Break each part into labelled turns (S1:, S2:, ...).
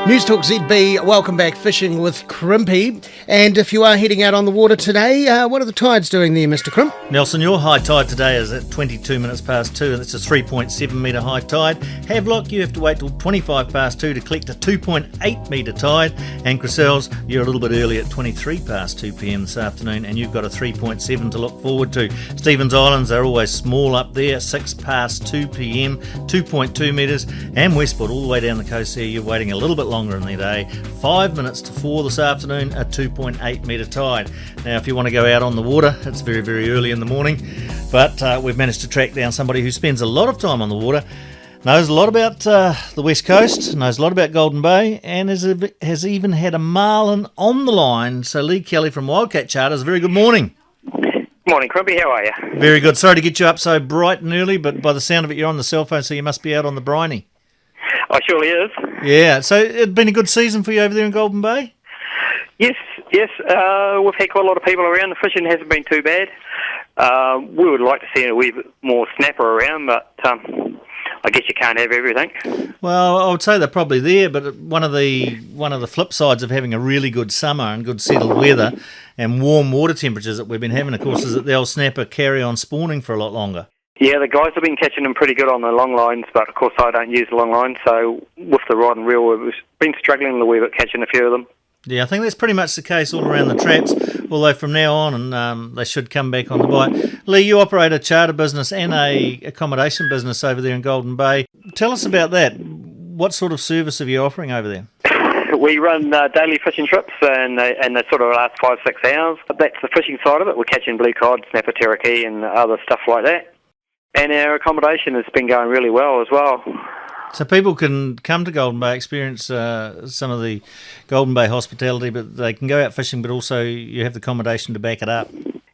S1: News Talk ZB, welcome back fishing with Crimpy. And if you are heading out on the water today, what are the tides doing there, Mr. Crimp?
S2: Nelson, your high tide today is at 22 minutes past 2, and it's a 3.7 metre high tide. Havelock, you have to wait till 25 past 2 to collect a 2.8 metre tide. And Crescelles, you're a little bit early at 23 past 2 p.m. this afternoon, and you've got a 3.7 to look forward to. Stevens Islands are always small up there, 6 past 2 p.m, 2.2 metres. And Westport, all the way down the coast there, you're waiting a little bit longer in the day. 5 minutes to 4 this afternoon, a 2.8 metre tide. Now, if you want to go out on the water, it's very, very early in the morning, but we've managed to track down somebody who spends a lot of time on the water, knows a lot about the West Coast, knows a lot about Golden Bay, and has even had a marlin on the line. So Leigh Kelly from Wildcat Charters, very good morning.
S3: Morning, Crimpy. How are you?
S2: Very good. Sorry to get you up so bright and early, but by the sound of it, you're on the cell phone, so you must be out on the briny.
S3: I surely is.
S2: Yeah, so it's been a good season for you over there in Golden Bay?
S3: Yes. We've had quite a lot of people around. The fishing hasn't been too bad. We would like to see a wee bit more snapper around, but I guess you can't have everything.
S2: Well, I would say they're probably there, but one of the flip sides of having a really good summer and good settled weather and warm water temperatures that we've been having, of course, is that the old snapper carry on spawning for a lot longer.
S3: Yeah, the guys have been catching them pretty good on the long lines, but of course I don't use the long line, so with the rod and reel, we've been struggling a little wee bit catching a few of them.
S2: Yeah, I think that's pretty much the case all around the traps, although from now on, and they should come back on the bite. Leigh, you operate a charter business and a accommodation business over there in Golden Bay. Tell us about that. What sort of service are you offering over there?
S3: We run daily fishing trips, and they sort of last 5-6 hours. That's the fishing side of it. We're catching blue cod, snapper, terraki, and other stuff like that. And our accommodation has been going really well as well.
S2: So people can come to Golden Bay, experience some of the Golden Bay hospitality, but they can go out fishing, but also you have the accommodation to back it up.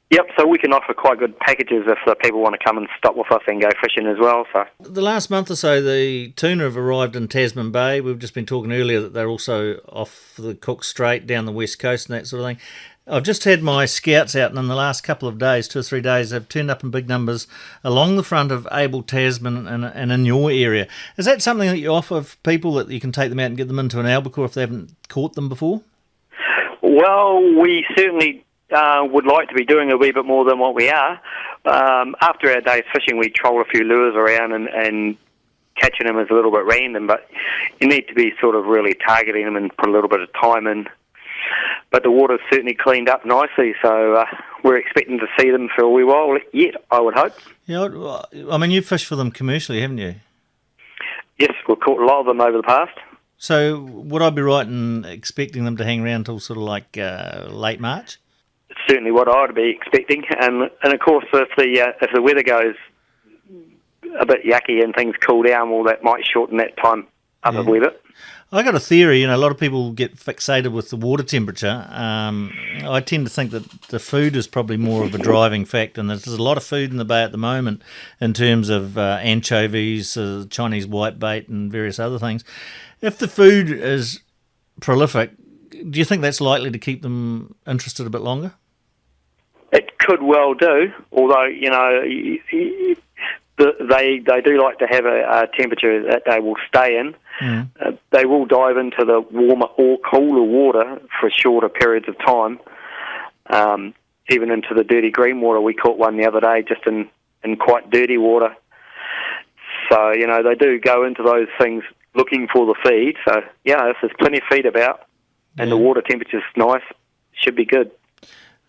S3: Yep, so we can offer quite good packages if the people want to come and stop with us and go fishing as well. So
S2: the last month or so, the tuna have arrived in Tasman Bay. We've just been talking earlier that they're also off the Cook Strait down the west coast and that sort of thing. I've just had my scouts out, and in the last couple of days, 2 or 3 days, they've turned up in big numbers along the front of Able Tasman and in your area. Is that something that you offer people, that you can take them out and get them into an albacore if they haven't caught them before?
S3: Well, we certainly would like to be doing a wee bit more than what we are. After our day's fishing, we troll a few lures around and catching them is a little bit random, but you need to be sort of really targeting them and put a little bit of time in. But the water's certainly cleaned up nicely, so we're expecting to see them for a wee while yet, I would hope.
S2: Yeah, I mean, you've fished for them commercially, haven't you?
S3: Yes, we've caught a lot of them over the past.
S2: So would I be right in expecting them to hang around till sort of like late March?
S3: It's certainly what I would be expecting, and of course if the weather goes a bit yucky and things cool down, well, that might shorten that time up a wee bit.
S2: I got a theory, a lot of people get fixated with the water temperature. I tend to think that the food is probably more of a driving factor, and there's a lot of food in the bay at the moment in terms of anchovies, Chinese whitebait and various other things. If the food is prolific, do you think that's likely to keep them interested a bit longer?
S3: It could well do, although, they do like to have a temperature that they will stay in. They will dive into the warmer or cooler water for shorter periods of time, even into the dirty green water. We caught one the other day just in quite dirty water. So, they do go into those things looking for the feed. So, if there's plenty of feed about and the water temperature's nice, should be good.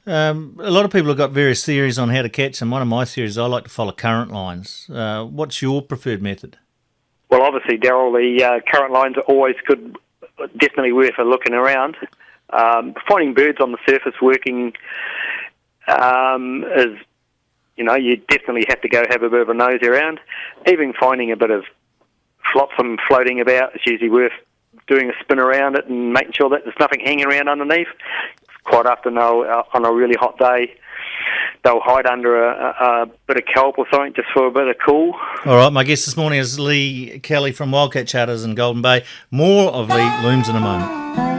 S2: A lot of people have got various theories on how to catch them. One of my theories, I like to follow current lines. What's your preferred method?
S3: Well, obviously, Daryl, the current lines are always good, definitely worth a looking around. Finding birds on the surface working is, you definitely have to go have a bit of a nose around. Even finding a bit of flotsam floating about is usually worth doing a spin around it and making sure that there's nothing hanging around underneath. Quite often, on a really hot day, they'll hide under a bit of kelp or something just for a bit of cool.
S2: All right, my guest this morning is Leigh Kelly from Wildcat Charters in Golden Bay. More of Leigh looms in a moment.